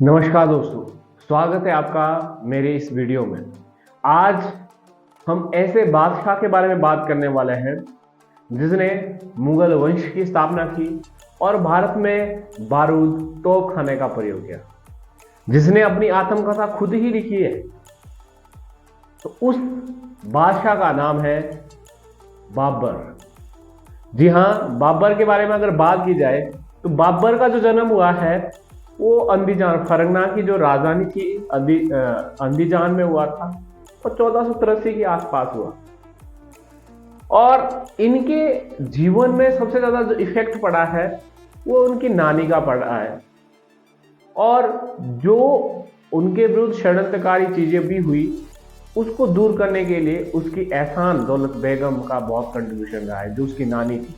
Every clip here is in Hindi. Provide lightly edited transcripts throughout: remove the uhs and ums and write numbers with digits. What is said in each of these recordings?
नमस्कार दोस्तों, स्वागत है आपका मेरे इस वीडियो में। आज हम ऐसे बादशाह के बारे में बात करने वाले हैं जिसने मुगल वंश की स्थापना की और भारत में बारूद तोप खाने का प्रयोग किया, जिसने अपनी आत्मकथा खुद ही लिखी है। तो उस बादशाह का नाम है बाबर। जी हाँ, बाबर के बारे में अगर बात की जाए तो बाबर का जो जन्म हुआ है वो अंदीजान फरगना की जो राजधानी थी अंदीजान में हुआ था और 1483 के आसपास हुआ। और इनके जीवन में सबसे ज्यादा जो इफेक्ट पड़ा है वो उनकी नानी का पड़ा है। और जो उनके विरुद्ध षड्यंत्रकारी चीजें भी हुई उसको दूर करने के लिए उसकी एहसान दौलत बेगम का बहुत कंट्रीब्यूशन रहा है, जो उसकी नानी थी।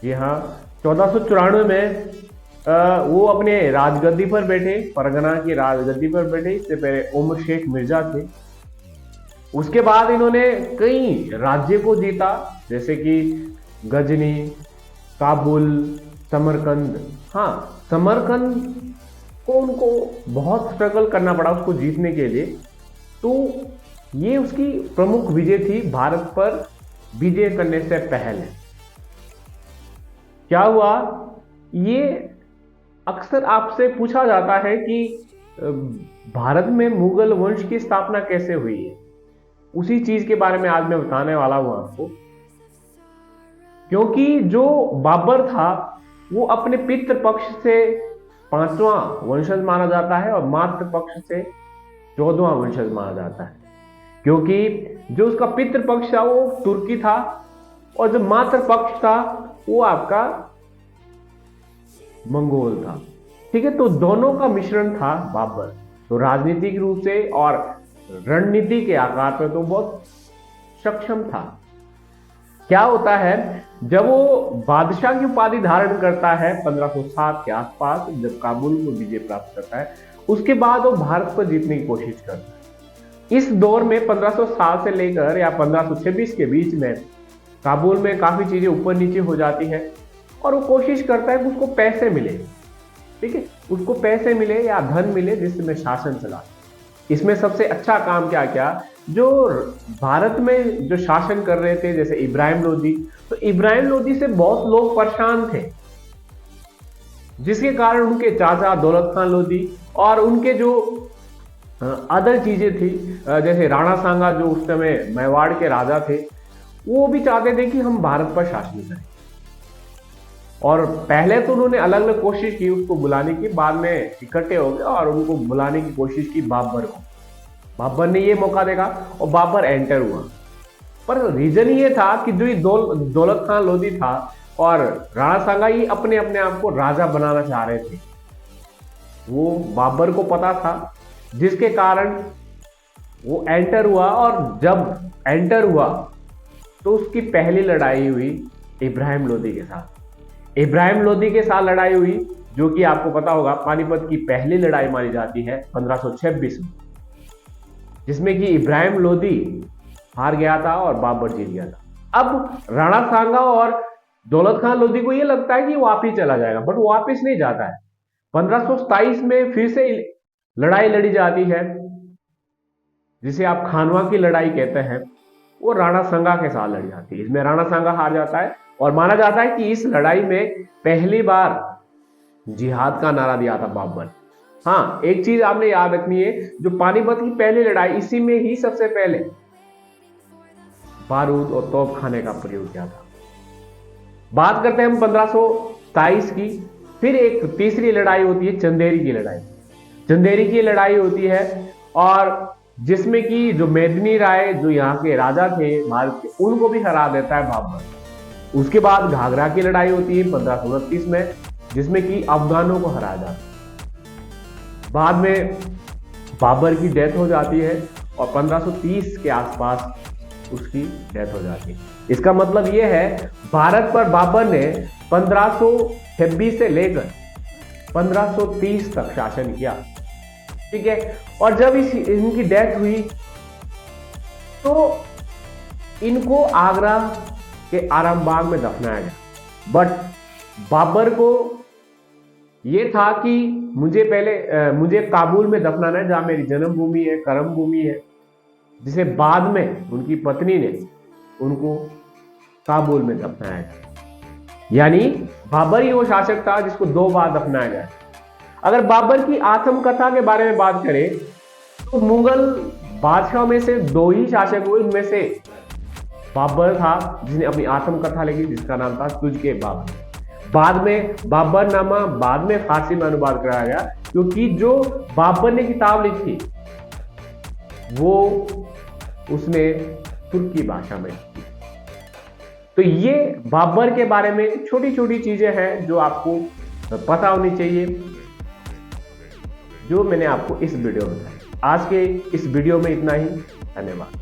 जी हाँ, 1494 में वो अपने राजगद्दी पर बैठे, परगना की राजगद्दी पर बैठे। इससे पहले उमर शेख मिर्जा थे। उसके बाद इन्होंने कई राज्य को जीता, जैसे कि गजनी, काबुल, समरकंद। हाँ, समरकंद को उनको बहुत स्ट्रगल करना पड़ा उसको जीतने के लिए। तो ये उसकी प्रमुख विजय थी भारत पर विजय करने से पहले। क्या हुआ, ये अक्सर आपसे पूछा जाता है कि भारत में मुगल वंश की स्थापना कैसे हुई है। उसी चीज के बारे में आज मैं बताने वाला हूं आपको। क्योंकि जो बाबर था वो अपने पितृ पक्ष से 5वां वंशज माना जाता है और मातृ पक्ष से 14वां वंशज माना जाता है। क्योंकि जो उसका पितृ पक्ष था वो तुर्की था और जो मातृ पक्ष था वो आपका मंगोल था। ठीक है, तो दोनों का मिश्रण था बाबर। तो राजनीतिक रूप से और रणनीति के आकार पर तो बहुत सक्षम था। क्या होता है, जब वो बादशाह की उपाधि धारण करता है 1507 के आसपास, जब काबुल को विजय प्राप्त करता है, उसके बाद वो भारत को जीतने की कोशिश करता है। इस दौर में 1507 से लेकर या 1526 के बीच में काबुल में काफी चीजें ऊपर नीचे हो जाती है और वो कोशिश करता है कि उसको पैसे मिले। ठीक है, उसको पैसे मिले या धन मिले जिसमें शासन चला। इसमें सबसे अच्छा काम क्या किया, जो भारत में जो शासन कर रहे थे जैसे इब्राहिम लोदी, तो इब्राहिम लोदी से बहुत लोग परेशान थे, जिसके कारण उनके चाचा दौलत खान लोदी और उनके जो अदर चीजें थी जैसे राणा सांगा जो उस समय मेवाड़ के राजा थे, वो भी चाहते थे कि हम भारत पर शासन करें। और पहले तो उन्होंने अलग अलग कोशिश की उसको बुलाने की, बाद में इकट्ठे हो गए और उनको बुलाने की कोशिश की बाबर को। बाबर ने ये मौका देखा और बाबर एंटर हुआ। पर रीजन ये था कि जो दौलत खान लोदी था और राणा सांगा ये अपने अपने आप को राजा बनाना चाह रहे थे, वो बाबर को पता था, जिसके कारण वो एंटर हुआ। और जब एंटर हुआ तो उसकी पहली लड़ाई हुई इब्राहिम लोदी के साथ। इब्राहिम लोदी के साथ लड़ाई हुई, जो कि आपको पता होगा पानीपत की पहली लड़ाई मानी जाती है 1526 में, जिसमें कि इब्राहिम लोदी हार गया था और बाबर जीत गया था। अब राणा सांगा और दौलत खान लोदी को यह लगता है कि वापिस चला जाएगा, बट वो वापिस नहीं जाता है। 1527 में फिर से लड़ाई लड़ी जाती है, जिसे आप खानवा की लड़ाई कहते हैं। वो राणा सांगा के साथ लड़ी जाती है। इसमें राणा सांगा हार जाता है और माना जाता है कि इस लड़ाई में पहली बार जिहाद का नारा दिया था बाबर। हाँ, एक चीज आपने याद रखनी है, जो पानीपत की पहली लड़ाई, इसी में ही सबसे पहले बारूद और तोप खाने का प्रयोग किया था। बात करते हैं हम 1527 की। फिर एक तीसरी लड़ाई होती है चंदेरी की लड़ाई। चंदेरी की लड़ाई होती है और जिसमें कि जो मेदिनी राय जो यहाँ के राजा थे भारत के, उनको भी हरा देता है बाबर। उसके बाद घाघरा की लड़ाई होती है 1529 में, जिसमें कि अफगानों को हराया जाता है। बाद में बाबर की डेथ हो जाती है और 1530 के आसपास उसकी डेथ हो जाती है। इसका मतलब यह है, भारत पर बाबर ने 1526 से लेकर 1530 तक शासन किया। ठीक है, और जब इनकी डेथ हुई तो इनको आगरा के आरामबाग में दफनाया गया। बट बाबर को ये था कि मुझे काबुल में दफनाना है, जहां मेरी जन्मभूमि है, कर्म भूमि है, जिसे बाद में उनकी पत्नी ने उनको काबुल में दफनाया गया। यानी बाबर ही वो शासक था जिसको 2 बार दफनाया गया। अगर बाबर की आत्मकथा के बारे में बात करें तो मुगल बादशाहों में से 2 ही शासक हुए, उनमें से बाबर था जिसने अपनी आत्मकथा लिखी, जिसका नाम था तुझके बाबर। बाद में बाबरनामा बाद में फारसी में अनुवाद कराया गया, क्योंकि जो बाबर ने किताब लिखी वो उसने तुर्की भाषा में लिखी। तो ये बाबर के बारे में छोटी छोटी चीजें हैं जो आपको पता होनी चाहिए, जो मैंने आपको इस वीडियो में बताया। आज के इस वीडियो में इतना ही। धन्यवाद।